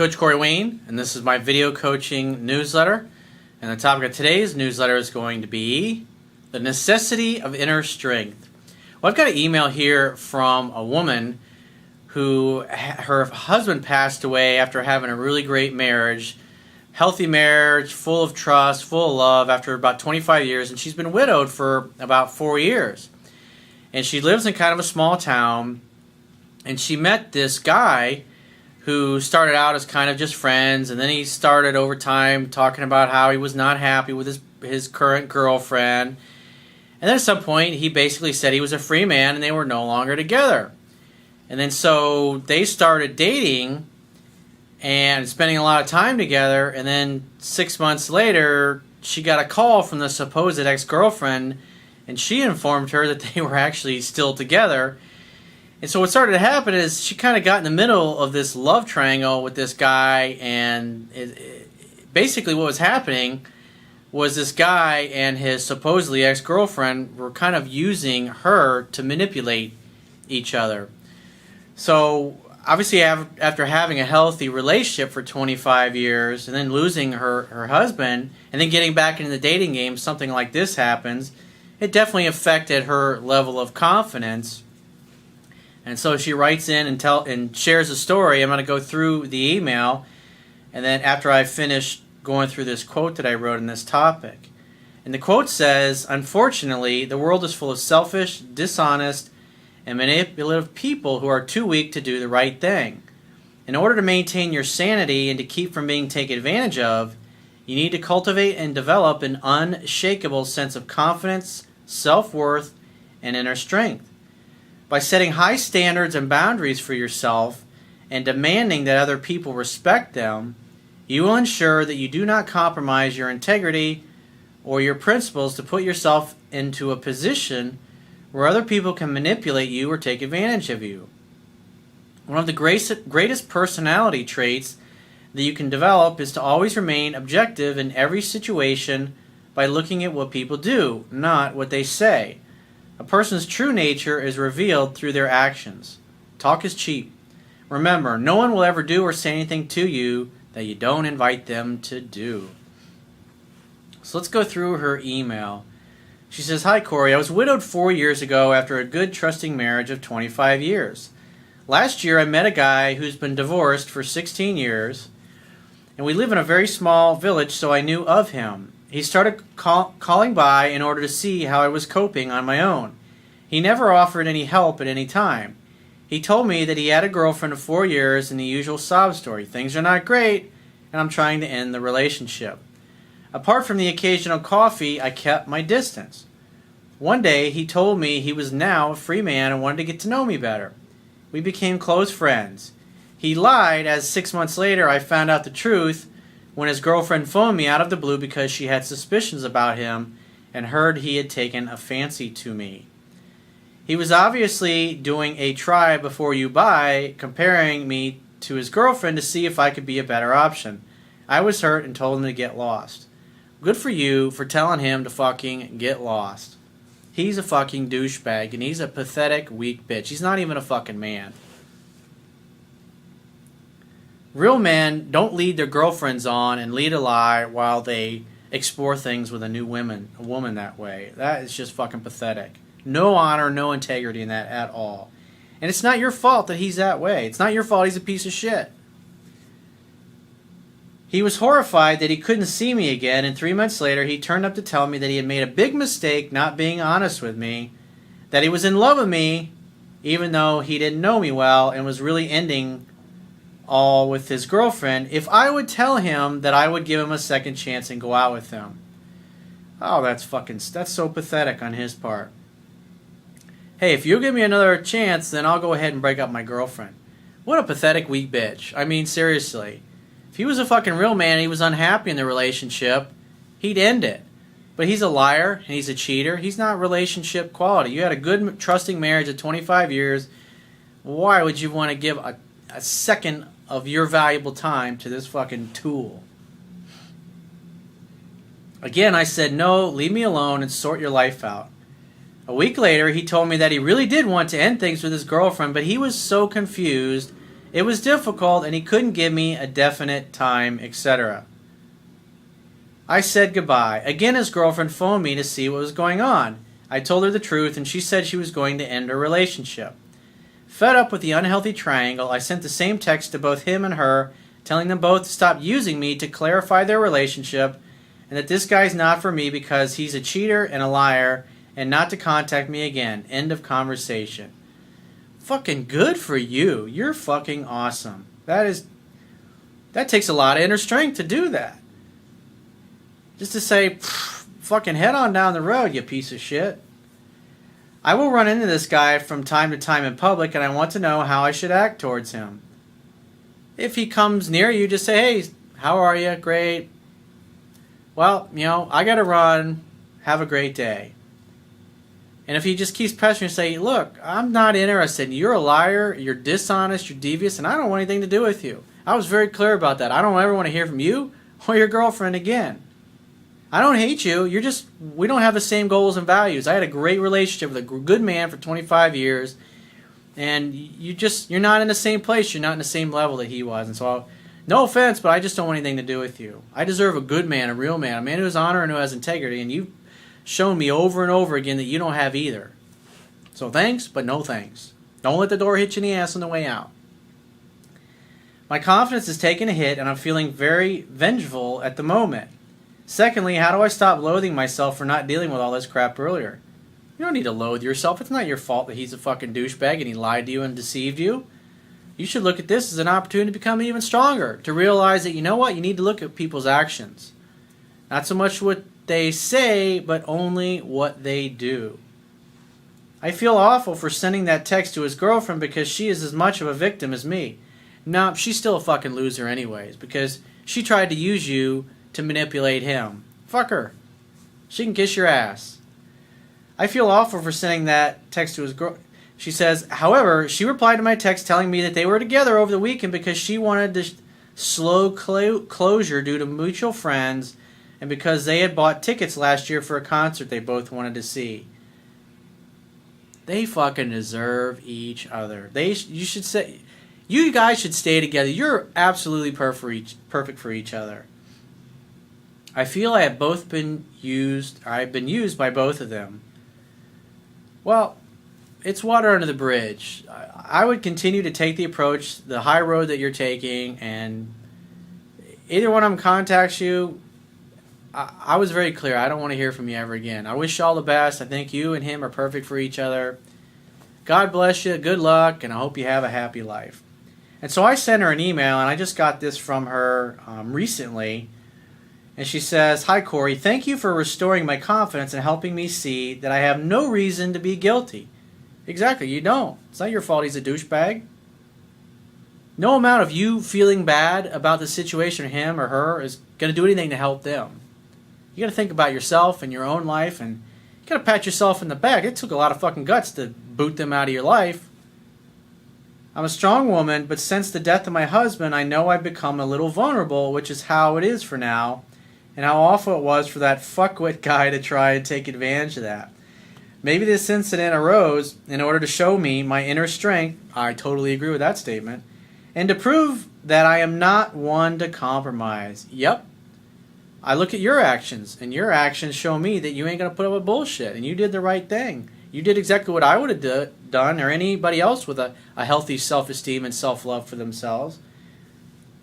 Coach Corey Wayne, and this is my video coaching newsletter. And the topic of today's newsletter is going to be the necessity of inner strength. Well, I've got an email here from a woman who her husband passed away after having a really great marriage, healthy marriage, full of trust, full of love, after about 25 years, and she's been widowed for about 4 years. And she lives in kind of a small town, and she met this guy who started out as kind of just friends, and then he started over time talking about how he was not happy with his current girlfriend. And then at some point, he basically said he was a free man and they were no longer together. And then so they started dating and spending a lot of time together, and then 6 months later, she got a call from the supposed ex-girlfriend, and she informed her that they were actually still together. And so what started to happen is she kind of got in the middle of this love triangle with this guy, and basically what was happening was this guy and his supposedly ex-girlfriend were kind of using her to manipulate each other. So obviously after having a healthy relationship for 25 years and then losing her husband and then getting back into the dating game, something like this happens, it definitely affected her level of confidence. And so she writes in and shares a story. I'm going to go through the email, and then after I finish going through this quote that I wrote in this topic. And the quote says, "Unfortunately, the world is full of selfish, dishonest, and manipulative people who are too weak to do the right thing. In order to maintain your sanity and to keep from being taken advantage of, you need to cultivate and develop an unshakable sense of confidence, self-worth, and inner strength. By setting high standards and boundaries for yourself and demanding that other people respect them, you will ensure that you do not compromise your integrity or your principles to put yourself into a position where other people can manipulate you or take advantage of you. One of the greatest personality traits that you can develop is to always remain objective in every situation by looking at what people do, not what they say. A person's true nature is revealed through their actions. Talk is cheap. Remember, no one will ever do or say anything to you that you don't invite them to do." So let's go through her email. She says, "Hi Corey, I was widowed 4 years ago after a good trusting marriage of 25 years. Last year I met a guy who's been divorced for 16 years, and we live in a very small village, so I knew of him. He started calling by in order to see how I was coping on my own. He never offered any help at any time. He told me that he had a girlfriend of 4 years and the usual sob story. Things are not great, and I'm trying to end the relationship. Apart from the occasional coffee, I kept my distance. One day, he told me he was now a free man and wanted to get to know me better. We became close friends. He lied, as 6 months later I found out the truth when his girlfriend phoned me out of the blue because she had suspicions about him and heard he had taken a fancy to me. He was obviously doing a try before you buy, comparing me to his girlfriend to see if I could be a better option. I was hurt and told him to get lost. Good for you for telling him to fucking get lost. He's a fucking douchebag, and he's a pathetic, weak bitch. He's not even a fucking man. Real men don't lead their girlfriends on and lead a lie while they explore things with a woman that way. That is just fucking pathetic. No honor, no integrity in that at all. And it's not your fault that he's that way. It's not your fault he's a piece of shit. He was horrified that he couldn't see me again, and 3 months later he turned up to tell me that he had made a big mistake not being honest with me, that he was in love with me even though he didn't know me well and was really ending all with his girlfriend if I would tell him that I would give him a second chance and go out with him. Oh, that's so pathetic on his part. Hey, if you'll give me another chance, then I'll go ahead and break up my girlfriend. What a pathetic, weak bitch. I mean, seriously. If he was a fucking real man and he was unhappy in the relationship, he'd end it. But he's a liar and he's a cheater. He's not relationship quality. You had a good, trusting marriage of 25 years. Why would you want to give a second of your valuable time to this fucking tool? Again, I said, no, leave me alone and sort your life out. A week later, he told me that he really did want to end things with his girlfriend, but he was so confused It was difficult and he couldn't give me a definite time, etc. I said goodbye. Again, his girlfriend phoned me to see what was going on. I told her the truth and she said she was going to end her relationship. Fed up with the unhealthy triangle, I sent the same text to both him and her, telling them both to stop using me to clarify their relationship and that this guy's not for me because he's a cheater and a liar and not to contact me again. End of conversation. Fucking good for you. You're fucking awesome. That takes a lot of inner strength to do that. Just to say, fucking head on down the road, you piece of shit. I will run into this guy from time to time in public and I want to know how I should act towards him. If he comes near you, just say, hey, how are you? Great. Well, I gotta run. Have a great day. And if he just keeps pestering, say, look, I'm not interested. You're a liar, you're dishonest, you're devious, and I don't want anything to do with you. I was very clear about that. I don't ever want to hear from you or your girlfriend again. I don't hate you. We don't have the same goals and values. I had a great relationship with a good man for 25 years, and you're not in the same place. You're not in the same level that he was. And so, no offense, but I just don't want anything to do with you. I deserve a good man, a real man, a man who has honor and who has integrity, and you've shown me over and over again that you don't have either. So thanks, but no thanks. Don't let the door hit you in the ass on the way out. My confidence is taking a hit, and I'm feeling very vengeful at the moment. Secondly, how do I stop loathing myself for not dealing with all this crap earlier? You don't need to loathe yourself. It's not your fault that he's a fucking douchebag and he lied to you and deceived you. You should look at this as an opportunity to become even stronger, to realize that, you know what, you need to look at people's actions. Not so much what they say, but only what they do. I feel awful for sending that text to his girlfriend because she is as much of a victim as me. No, she's still a fucking loser anyways, because she tried to use you to manipulate him. Fuck her. She can kiss your ass. I feel awful for sending that text to his girl. She says, however, she replied to my text telling me that they were together over the weekend because she wanted to slow closure due to mutual friends and because they had bought tickets last year for a concert they both wanted to see. They fucking deserve each other. You guys should stay together. You're absolutely perfect for each other. I feel I have both been used. I've been used by both of them. Well, it's water under the bridge. I would continue to take the approach, the high road that you're taking, and either one of them contacts you, I was very clear. I don't want to hear from you ever again. I wish you all the best. I think you and him are perfect for each other. God bless you. Good luck, and I hope you have a happy life. And so I sent her an email, and I just got this from her recently. And she says, hi, Corey. Thank you for restoring my confidence and helping me see that I have no reason to be guilty. Exactly, you don't. It's not your fault he's a douchebag. No amount of you feeling bad about the situation, him or her, is going to do anything to help them. You got to think about yourself and your own life, and you got to pat yourself in the back. It took a lot of fucking guts to boot them out of your life. I'm a strong woman, but since the death of my husband, I know I've become a little vulnerable, which is how it is for now, and how awful it was for that fuckwit guy to try and take advantage of that. Maybe this incident arose in order to show me my inner strength. I totally agree with that statement. And to prove that I am not one to compromise. Yep. I look at your actions, and your actions show me that you ain't going to put up with bullshit, and you did the right thing. You did exactly what I would have done, or anybody else with a healthy self-esteem and self-love for themselves.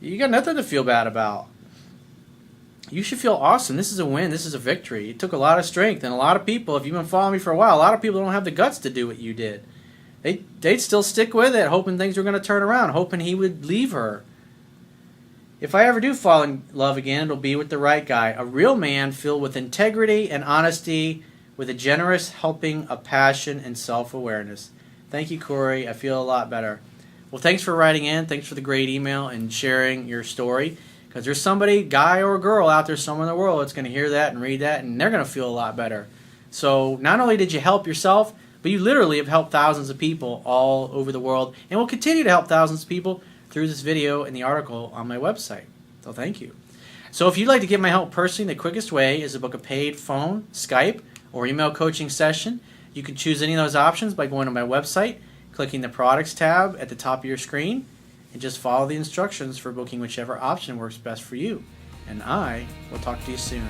You got nothing to feel bad about. You should feel awesome. This is a win. This is a victory. It took a lot of strength, and a lot of people, if you've been following me for a while, a lot of people don't have the guts to do what you did. They'd still stick with it, hoping things were going to turn around, hoping he would leave her. If I ever do fall in love again, it'll be with the right guy. A real man filled with integrity and honesty, with a generous helping of passion and self-awareness. Thank you, Corey. I feel a lot better. Well, thanks for writing in. Thanks for the great email and sharing your story. Because there's somebody, guy or girl, out there somewhere in the world that's going to hear that and read that, and they're going to feel a lot better. So not only did you help yourself, but you literally have helped thousands of people all over the world, and will continue to help thousands of people through this video and the article on my website. So thank you. So if you'd like to get my help personally, the quickest way is to book a paid phone, Skype, or email coaching session. You can choose any of those options by going to my website, clicking the products tab at the top of your screen, and just follow the instructions for booking whichever option works best for you. And I will talk to you soon.